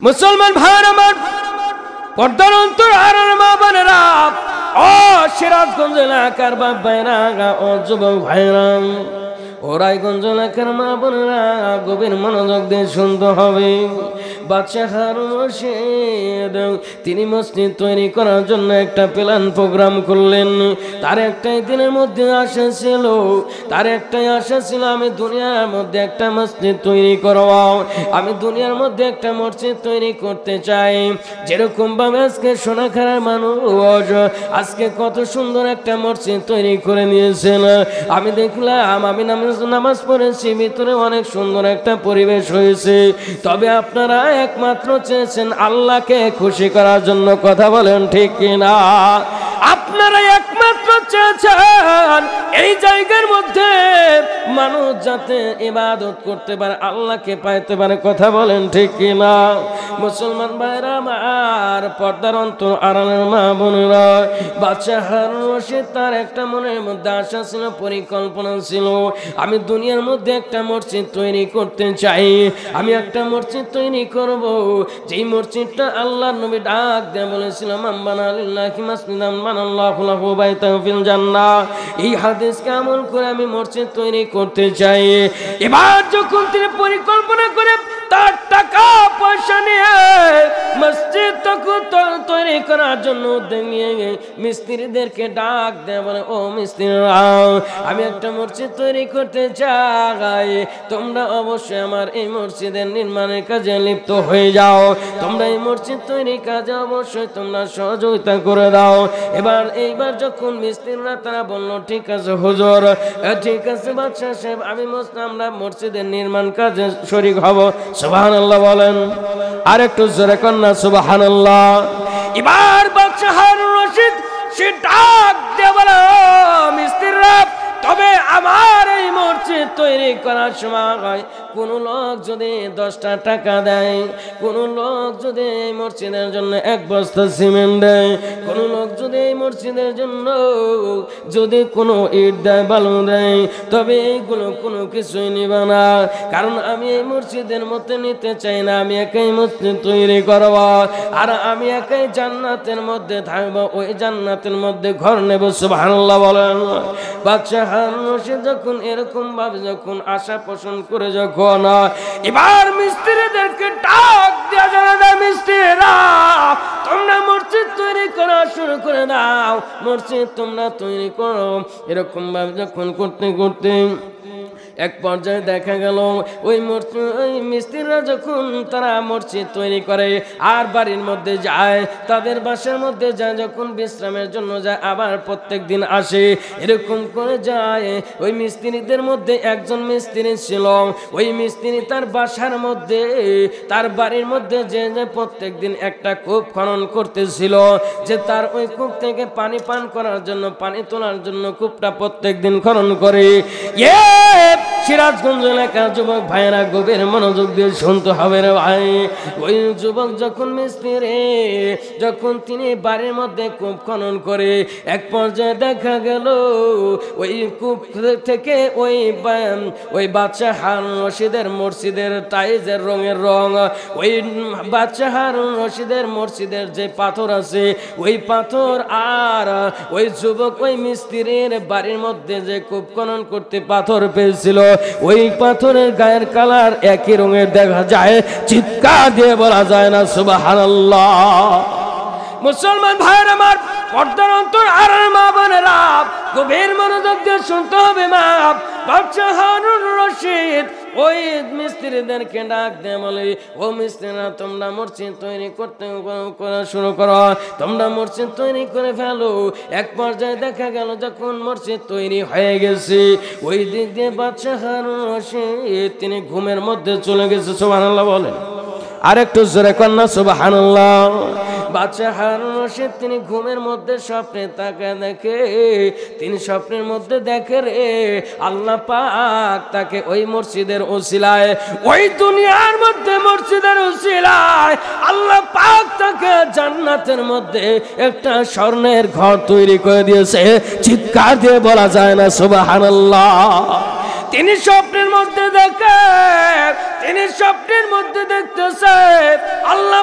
মুসলমান ভাইরা আমার, পর্দার অন্তর আর মা বোনেরা, ও সিরাজগঞ্জ এলাকার বাপ ভাইরা, ও যুবক ভাইরা, ও রায়গঞ্জ এলাকার মা বোনেরা, গভীর মনোযোগ দিয়ে শুনতে হবে। বাদশাহ হারুন রশিদ তিনি মসজিদ তৈরি করার জন্য একটা প্ল্যান প্রোগ্রাম করলেন। তার একটাই দিনের মধ্যে আশা ছিল, আমি দুনিয়ার মধ্যে একটা মসজিদ তৈরি করব, আমি দুনিয়ার মধ্যে একটা মসজিদ তৈরি করতে চাই। যেরকম ভাবে আজকে সোনাখারার মানুষ আজকে কত সুন্দর একটা মসজিদ তৈরি করে নিয়েছেন, আমি দেখলাম, আমি নামাজ পড়েছি, ভিতরে অনেক সুন্দর একটা পরিবেশ হয়েছে। তবে আপনারা একমাত্র চেয়েছেন আল্লাহকে খুশি করার জন্য, কথা বলেন ঠিক কিনা? আপনারা একমাত্র চেয়েছেন এই জায়গার মধ্যে মানুষ যাতে ইবাদত করতে পারে, আল্লাহকে পাইতে পারে, কথা বলেন ঠিক কিনা? মুসলমান ভাইরা আমার, পর্দার অন্তর আড়ালের মা বোনেরা, বাদশাহ হারুন রশিদ তার একটা মনের মধ্যে আশা ছিল, পরিকল্পনা ছিল, আমি দুনিয়ার মধ্যে একটা মসজিদ তৈরি করতে চাই, আমি একটা মসজিদ তৈরি করব, যেই মসজিদটা আল্লাহর নবী ডাক দিয়ে বলেছিল, মান বানা লিল্লাহি মাসজিদান বানাল্লাহু লাহু বাইতান ফিল জান্নাহ। এই হাদিসকে আমল করে আমি মসজিদ তৈরি করতে চাই। এবার যখন তিনি পরিকল্পনা করে তার টাকা পয়সা নিয়ে মসজিদ তৈরি করার জন্য উদ্যোগ নিয়ে মিস্ত্রিদেরকে ডাক দেয়, বলে, ও মিস্ত্রিরা, আমি একটা মসজিদ তৈরি করতে চাই, তোমরা অবশ্যই আমার এই মসজিদের নির্মাণের কাজে লিপ্ত হয়ে যাও, তোমরা এই মসজিদ তৈরির কাজে অবশ্যই তোমরা সহযোগিতা করে দাও। এইবার যখন মিস্ত্রিরা তারা বললো, ঠিক আছে হুজুর, ঠিক আছে বাদশাহ সাহেব, আমরা মসজিদের নির্মাণ কাজে শরীক হব। সুবহানাল্লাহ বলেন, আর একটু জোরে কন্যা সুবহানাল্লাহ। এবার বাদশাহ হারুন রশিদ সে ডাক দিয়ে বলে, মিস্ত্রিরা, তবে আমার এই মসজিদ তৈরি করার সময় কোন লোক যদি 10টা টাকা দেয়, কোন লোক যদি এই মসজিদের জন্য 1 বস্তা সিমেন্ট দেয়, কোন লোক যদি এই মসজিদের জন্য যদি কোনো ইট দেয়, বালু দেয়, তবে এইগুলো কোনো কিছুই নিবে না, কারণ আমি এই মসজিদের মধ্যে নিতে চাই না, আমি একাই মসজিদ তৈরি করব, আর আমি একাই জান্নাতের মধ্যে থাকবো, ওই জান্নাতের মধ্যে ঘর নেব। সুবহানাল্লাহ বলেন। বাদশাহ হারুন রশিদ যখন এরকম ভাবে যখন আশা পোষণ করে যখন এবার মিস্ত্রিদেরকে ডাক দেয়া জানা, মিস্ত্রিরা, তোমরা মসজিদ তৈরি করা শুরু করে দাও, মসজিদ তোমরা তৈরি করো। এরকম ভাবে যখন করতে করতে এক পর্যায়ে দেখা গেল ওই মিস্ত্রিরা যখন তারা মসজিদ তৈরি করে আর বাড়ির মধ্যে যায়, তাদের বাসার মধ্যে যায়, যখন বিশ্রামের জন্য যায়, আবার প্রত্যেক দিন আসে, এরকম করে যায়। ওই মিস্ত্রিদের মধ্যে একজন মিস্ত্রি ছিল, ওই মিস্ত্রি তার বাসার মধ্যে, তার বাড়ির মধ্যে যে প্রত্যেক দিন একটা কূপ খনন করতেছিল, যে তার ওই কূপ থেকে পানি পান করার জন্য, পানি তোলার জন্য কূপটা প্রত্যেক দিন খনন করে। সিরাজগঞ্জ এলাকার যুবক ভাইয়েরা, গভীর মনোযোগ দিয়ে শুনতে হবে রে ভাই। ওই যুবক যখন মিস্ত্রি, যখন তিনি বাড়ির মধ্যে কূপ খনন করে, এক পর্যায়ে দেখা গেল ওই কূপ থেকে ওই বাদশাহ হারুন রশিদের মসজিদের টাইলসের রঙের রং, ওই বাদশাহ হারুন রশিদের মসজিদের যে পাথর আছে, ওই পাথর আর ওই যুবক ওই মিস্ত্রির বাড়ির মধ্যে যে কূপ খনন করতে পাথর পেয়েছিল, ওই পাথরের গায়ের কালার একই রঙের দেখা যায়, চিৎকার দিয়ে বলা যায় না সুবহানাল্লাহ। মুসলমান ভাইয়ের আমার, পর্দার অন্তর আর মা বোনেরা, গভীর মনোযোগ দিয়ে শুনতে হবে। মা বাদশাহ হারুন রশিদ ওই মিস্ত্রিদেরকে ডাক দিয়ে বলে, ও মিস্ত্রিরা, তোমরা মসজিদ তৈরি করতে শুরু করো, তোমরা মসজিদ তৈরি করে ফেলো। এক পর্যায়ে দেখা গেল যখন মসজিদ তৈরি হয়ে গেছে, ওই দিক দিয়ে বাদশাহ হারুন রশিদ তিনি ঘুমের মধ্যে চলে গেছে। সুবহানাল্লাহ বলেন, আর একটু জোরে কন্যা সুবহানাল্লাহ। বাদশাহ হারুন রশিদ তিনি ঘুমের মধ্যে স্বপ্নে তাকায় দেখে, তিনি স্বপ্নের মধ্যে দেখে রে আল্লাহ পাক তাকে ওই মসজিদের উসিলায়, ওই দুনিয়ার মধ্যে মসজিদের উসিলায় আল্লাহ পাক তাকে জান্নাতের মধ্যে একটা স্বর্ণের ঘর তৈরি করে দিয়েছে। চিৎকার দিয়ে বলা যায় না সুবহানাল্লাহ। তিনি স্বপ্নের মধ্যে দেখে, তিনি স্বপ্নের মধ্যে দেখতেছে আল্লাহ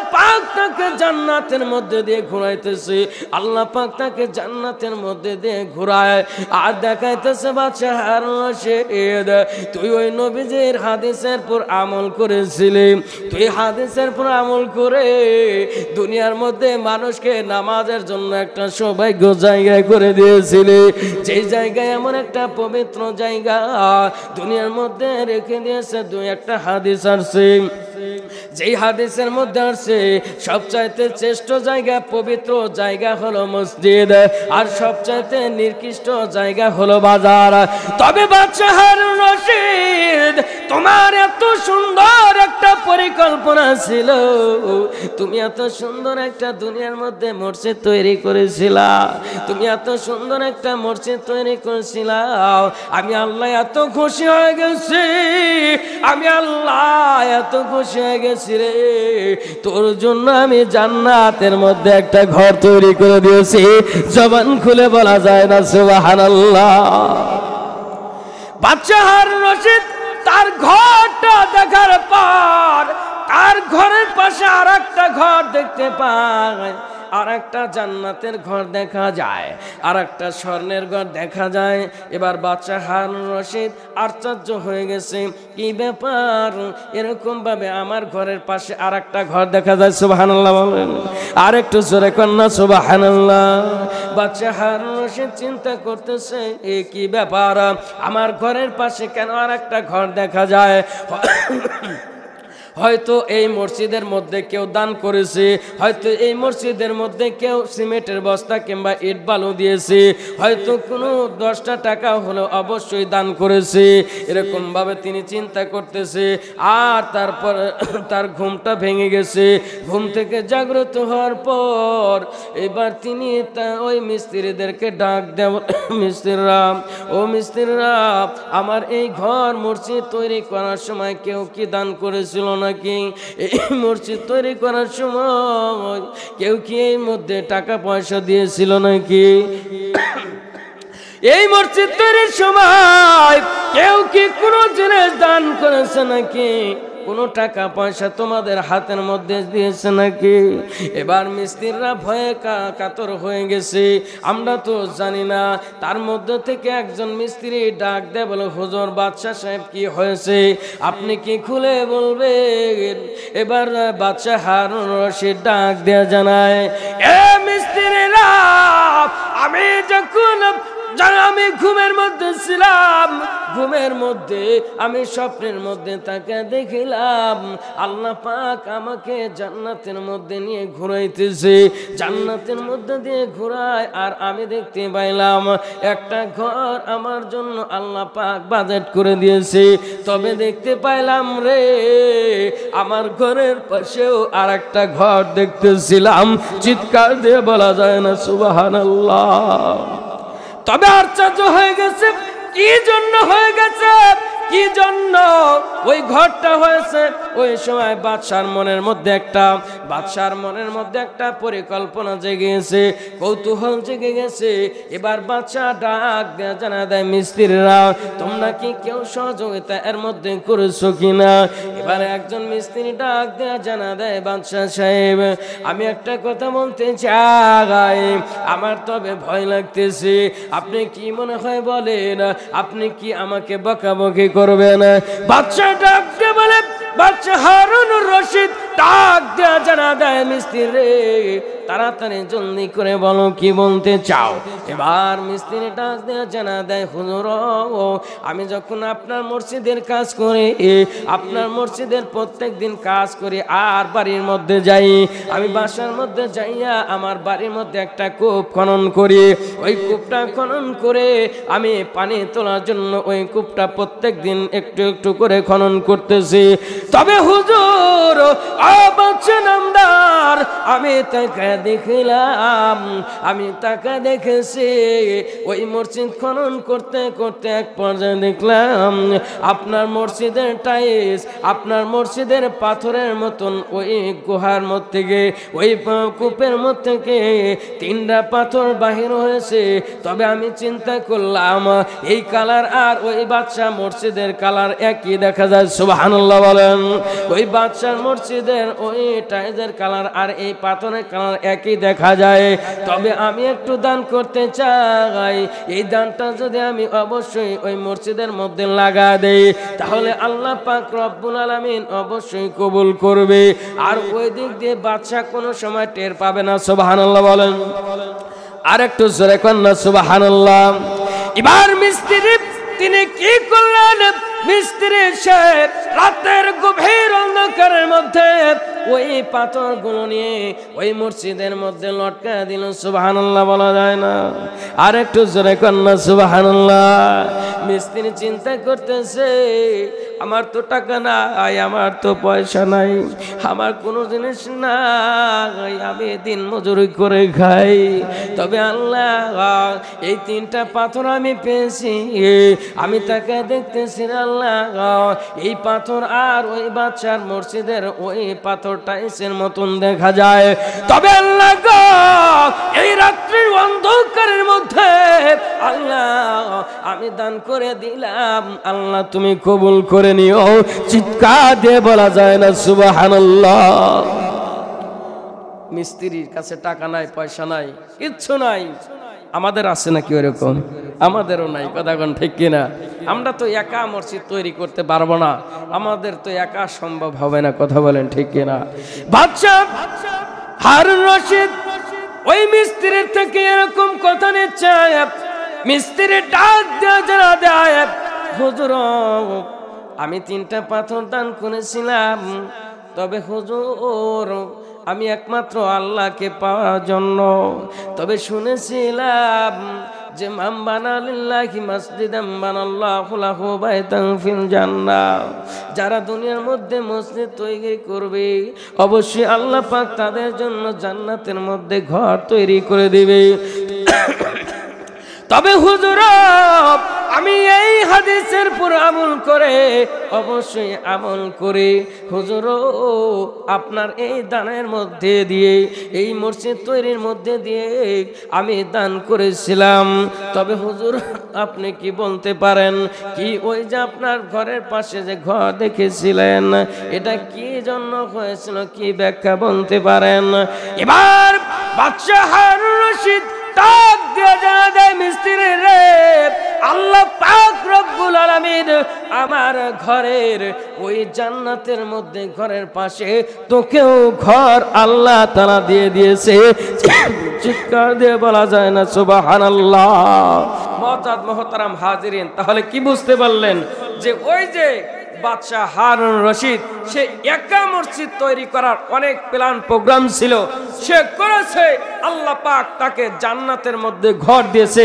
জান্নাতের মধ্যে দিয়ে ঘুরাইতেছে, আল্লাহ পাক তাকে জান্নাতের মধ্যে দিয়ে ঘুরায় আর দেখাইতেছে বাদশা হারুন রশিদ তুই ওই নবীজির হাদিসের পর আমল করেছিলি, তুই হাদিসের পর আমল করে দুনিয়ার মধ্যে মানুষকে নামাজের জন্য একটা সৌভাগ্য জায়গায় করে দিয়েছিলি, যেই জায়গায় এমন একটা পবিত্র জায়গা দুনিয়ার মধ্যে রেখে দিয়েছে। দুই একটা হাদিস আসছে, যেই হাদিসের মধ্যে আসছে সবচাইতে শ্রেষ্ঠ জায়গা পবিত্র জায়গা হলো মসজিদ আর সবচাইতে নিকৃষ্ট জায়গা হলো বাজার। তবে বাদশা হারুন রশিদ তোমার এত সুন্দর একটা পরিকল্পনা ছিল, তুমি এত সুন্দর একটা দুনিয়ার মধ্যে মসজিদ তৈরি করেছিলা, তুমি এত সুন্দর একটা মসজিদ তৈরি করেছিলা, আমি আল্লাহ এত খুশি হয়ে গেছি, আমি আল্লাহ এত খুশি হয়ে গেছি রে, তোর জন্য আমি জান্নাতের মধ্যে একটা ঘর তৈরি করে দিয়েছি। জবান খুলে বলা যায় না সুবহানাল্লাহ। বাদশা হারুন রশিদ তার ঘরটা দেখার পর তার ঘরের পাশে আর একটা ঘর দেখতে পায়, আর একটা জান্নাতের ঘর দেখা যায়, আর একটা স্বর্ণের ঘর দেখা যায়। এবার বাদশা হারুন রশিদ আশ্চর্য হয়ে গেছে, কি ব্যাপার, এরকম ভাবে আমার ঘরের পাশে আর একটা ঘর দেখা যায়। সুবহানাল্লাহ বলেন, আর একটু জোরে কন্যা সুবহানাল্লাহ। বাদশা হারুন রশিদ চিন্তা করতেছে, এ কি ব্যাপার, আমার ঘরের পাশে কেন আর একটা ঘর দেখা যায়? হয়তো এই মসজিদের মধ্যে কেউ দান করেছে, হয়তো এই মসজিদের মধ্যে কেউ সিমেন্টের বস্তা কিংবা ইট বালু দিয়েছে, হয়তো কোনো 10টা টাকা হলো অবশ্যই দান করেছে। এরকম ভাবে তিনি চিন্তা করতেছে, আর তারপর তার ঘুমটা ভেঙে গেছে। ঘুম থেকে জাগ্রত হওয়ার পর এবার তিনি ওই মিস্ত্রিদেরকে ডাক দেব, মিস্ত্রিরা, ও মিস্ত্রিরা, আমার এই ঘর মসজিদ তৈরি করার সময় কেউ কি দান করেছিল নাকি? এই মসজিদ তৈরি করার সময় কেউ কি এই মধ্যে টাকা পয়সা দিয়েছিল নাকি? এই মসজিদ তৈরির সময় কেউ কি কোনো জিনিস দান করেছে নাকি? কোনো টাকা পয়সা তোমাদের হাতের মধ্যে দিয়েছে নাকি? এবার মিস্ত্রিরা ভয়ে কাতর হয়ে গেছে, আমরা তো জানি না। তার মধ্যে থেকে একজন মিস্ত্রি ডাক দেয়, বলে, হুজুর, বাদশা সাহেব কি হয়েছে, আপনি কি খুলে বলবেন? এবার বাদশা হারুন রশিদ ডাক দেয়া জানায়, এ মিস্ত্রিরা, আমি যখন আমি ঘুমের মধ্যে ছিলাম, ঘুমের মধ্যে আমি স্বপ্নের মধ্যে তাকে দেখিলাম আল্লাহ পাক আমাকে জান্নাতের মধ্যে নিয়ে ঘুরাইতেছে, জান্নাতের মধ্যে দিয়ে ঘুরায়, আর আমি দেখতে পাইলাম একটা ঘর আমার জন্য আল্লাহ পাক বাজেট করে দিয়েছে। তবে দেখতে পাইলাম রে, আমার ঘরের পাশেও আর একটা ঘর দেখতেছিলাম। চিৎকার দিয়ে বলা যায় না সুবহানাল্লাহ। তবে আশ্চর্য হয়ে গেছে, কি জন্য হয়ে গেছে, কি জন্য ওই ঘরটা হয়েছে? ওই সময় বাদশার মনের মধ্যে একটা পরিকল্পনা জেগে গেছে, কৌতূহল জেগে গেছে। এবার বাদশা ডাক দেয়া জানা দেয়, মিস্ত্রিরা, তোমরা কি কেউ সহযোগিতা এর মধ্যে করেছো কিনা? এবারে একজন মিস্ত্রি ডাক দেয়া জানা দেয়, বাদশা সাহেব, আমি একটা কথা বলতে চাই, আমার তবে ভয় লাগতেছে। আপনি কি মনে হয় বলেন, আপনি কি আমাকে বকাবকি করবেন? বাদশা ডাক দিয়ে বলে, বাদশা হারুন রশিদ ডাক দেয়া জানা দেয়, মিস্ত্রি রে, তাড়াতাড়ি জলদি করে বলো কি বলতে চাও। এবার মিস্ত্রি ডাক দেয়া জানা দেয়, হুজুর, আমি যখন আপনার মসজিদের কাজ করি, আপনার মসজিদের প্রত্যেক দিন কাজ করি, আর বাড়ির মধ্যে যাই, আমি বাসার মধ্যে যাইয়া আমার বাড়ির মধ্যে একটা কূপ খনন করি, ওই কূপটা খনন করে আমি পানি তোলার জন্য ওই কূপটা প্রত্যেক দিন একটু একটু করে খনন করতেছি। তবে হুজুর, বাদশা নামদার, আমি তাকে দেখলাম, আমি তাকে দেখেছি ওই মসজিদ খনন করতে করতে এক পর্যায়ে দেখলাম আপনার মসজিদের টাইলস, আপনার মসজিদের পাথরের মতন ওই গুহার মধ্যে থেকে, ওই কূপের মধ্যে থেকে 3টা পাথর বাহির হয়েছে। তবে আমি চিন্তা করলাম, এই কালার আর ওই বাদশা মসজিদের কালার একই দেখা যায়। সুবহানাল্লাহ বলেন। ওই বাদশার মসজিদের ওই টাইলসের কালার আর এই পাথরের কালার একই দেখা যায়, তবে আমি একটু দান করতে চাই। এই দানটা যদি আমি অবশ্যই ওই মসজিদের মধ্যে লাগা দেই, তাহলে আল্লাহ পাক রব্বুল আলামিন অবশ্যই কবুল করবে, আর ওই দিক দিয়ে বাদশা কোনো সময় টের পাবে না। সুবহানাল্লাহ বলেন, আর একটু জোরে কন্যা সুবহানাল্লাহ। এবার মিস্ত্রি তিনি কি করলেন? মিস্ত্রি সাহেব রাতের গভীর অন্ধকারের মধ্যে ওই পাথরগুলো নিয়ে ওই মসজিদের মধ্যে লটকা দিল। সুবহানাল্লাহ বলা যায় না? আর একটু জোরে কন্যা সুবহানাল্লাহ। মিস্ত্রি চিন্তা করতেছে, আমার তো টাকা নাই, আমার তো পয়সা নাই, আমার কোনো জিনিস নাই, আমি দিন মজুরি করে খাই, তবে আল্লাহ এই 3টা পাথর আমি পেয়েছি, আমি তাকে দেখতেছি আল্লাহ এই পাথর আর ওই বাচ্চার মসজিদের ওই পাথর টাইসের মতন দেখা যায়, তবে আল্লাহ এই রাত্রির অন্ধকারের মধ্যে আল্লাহ আমি দান করে দিলাম, আল্লাহ তুমি কবুল করে নিও। চিৎকার দিয়ে বলা যায় না সুবহানাল্লাহ। মিস্ত্রির কাছে টাকা নাই, পয়সা নাই, কিচ্ছু নাই। আমাদের আছে নাকি ওরকম? আমাদেরও নাই। কথা কোন ঠিক কিনা? আমরা তো একা মসজিদ তৈরি করতে পারবো না, আমাদের তো একা সম্ভব হবে না। কথা বলেন ঠিক কিনা? বাদশা হারুন রশিদ ওই মিস্ত্রির থেকে এরকম কথা নিচ্ছে। মিস্ত্রি ডাক দেওয়া দেয়, হুজুর আমি 3টা পাথর দান করেছিলাম, তবে হুজুর আমি একমাত্র আল্লাহকে পাওয়ার জন্য, তবে শুনেছিলাম যে মান বানা লিল্লাহি মাসজিদান বানাল্লাহু লাহু বাইতান ফিল জান্নাহ, যারা দুনিয়ার মধ্যে মসজিদ তৈরি করবে অবশ্যই আল্লাহ পাক তাদের জন্য জান্নাতের মধ্যে ঘর তৈরি করে দিবে। তবে হুজুর আমি এই হাদিসের পুরো আমল করে অবশ্যই আমল করে হুজুর আপনার এই দানের মধ্যে দিয়ে এই মসজিদ তৈরির মধ্যে দিয়ে আমি দান করেছিলাম, তবে হুজুর আপনি কি বলতে পারেন কি ওই যে আপনার ঘরের পাশে যে ঘর দেখেছিলেন এটা কি জন্য হয়েছিল, কি ব্যাখ্যা বলতে পারেন? এবার বাদশা হারুন রশিদ ডাক দিয়ে জানা দেয়, মিস্ত্রি রে আল্লাহ পাক রব্বুল আলামিন আমার ঘরের ওই জান্নাতের মধ্যে ঘরের পাশে তোকেও ঘর আল্লাহ তাআলা দিয়ে দিয়েছে। চিৎকার দিয়ে বলা যায় না সুবহানাল্লাহ। মুআজ্জাজ মুহতারাম হাজিরিন, তাহলে কি বুঝতে পারলেন যে ওই যে বাদশা হারুন রশিদ সে একা মসজিদ তৈরি করার অনেক প্ল্যান প্রোগ্রাম ছিল, সে করেছে, আল্লাহ পাক তাকে জান্নাতের মধ্যে ঘর দিয়েছে।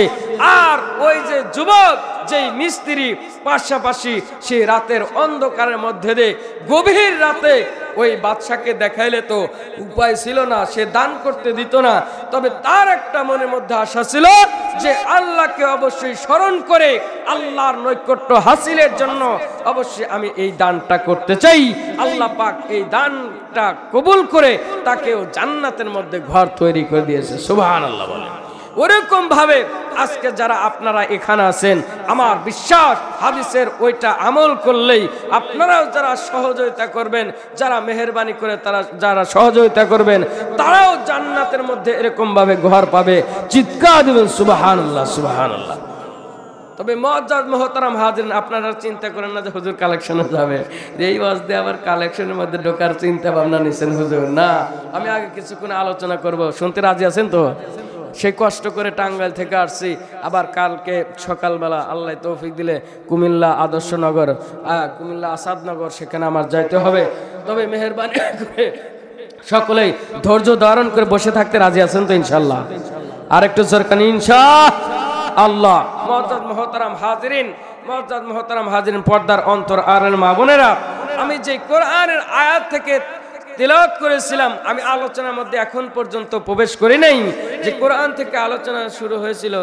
আর ওই যে যুবক যেই মিস্ত্রি পাশাপাশি সে রাতের অন্ধকারের মধ্যে দিয়ে গভীর রাতে ওই বাদশাকে দেখাইলে তো উপায় ছিল না, সে দান করতে দিত না, তবে তার একটা মনের মধ্যে আশা ছিল যে আল্লাহকে অবশ্যই স্মরণ করে আল্লাহর নৈকট্য হাসিলের জন্য অবশ্যই আমি এই দানটা করতে চাই। আল্লাহ পাক এই দানটা কবুল করে তাকেও জান্নাতের মধ্যে ঘর তৈরি করে দিয়েছে। সুবহানাল্লাহ বলেন। ওরকম ভাবে আজকে যারা আপনারা এখানে আছেন, আমার বিশ্বাস হাদিসের ওইটা আমল করলেই আপনারাও যারা সহযোগিতা করবেন, যারা মেহেরবানি করে তারা যারা সহযোগিতা করবেন, তারাও জান্নাতের মধ্যে এরকম ভাবে ঘর পাবে। চিৎকার দিবেন সুবহানাল্লাহ সুবহানাল্লাহ। তবে মুআজ্জাজ মুহতারাম হাজিরিন, আপনারা চিন্তা করেন না যে হুজুর কালেকশনে যাবে, এই ওয়াজ দিয়ে আবার কালেকশনের মধ্যে ঢোকার চিন্তা ভাবনা নিছেন হুজুর? না, আমি আগে কিছুক্ষণ আলোচনা করব। শুনতে রাজি আছেন তো? সে কষ্ট করে টাঙ্গাইল থেকে আসছি, আবার কালকে সকালবেলা আল্লাহ তৌফিক দিলে কুমিল্লা আদর্শনগর, কুমিল্লা আসাদনগর, সেখানে আমার যাইতে হবে। তবে মেহেরবানি করে সকলেই ধৈর্য ধারণ করে বসে থাকতে রাজি আছেন তো ইনশাল্লাহ? আর একটু সরকার ইনশাআল্লাহ। মুআজ্জাজ মুহতারাম হাজিরিন, মুআজ্জাজ মুহতারাম হাজিরিন, পর্দার অন্তর আড়ালের মা বোনেরা, আমি যে কোরআনের আয়াত থেকে তিলাওয়াত করেছিলাম, আমি আলোচনার মধ্যে এখন পর্যন্ত প্রবেশ করি নাই। যে কোরআন থেকে আলোচনা শুরু হয়েছিল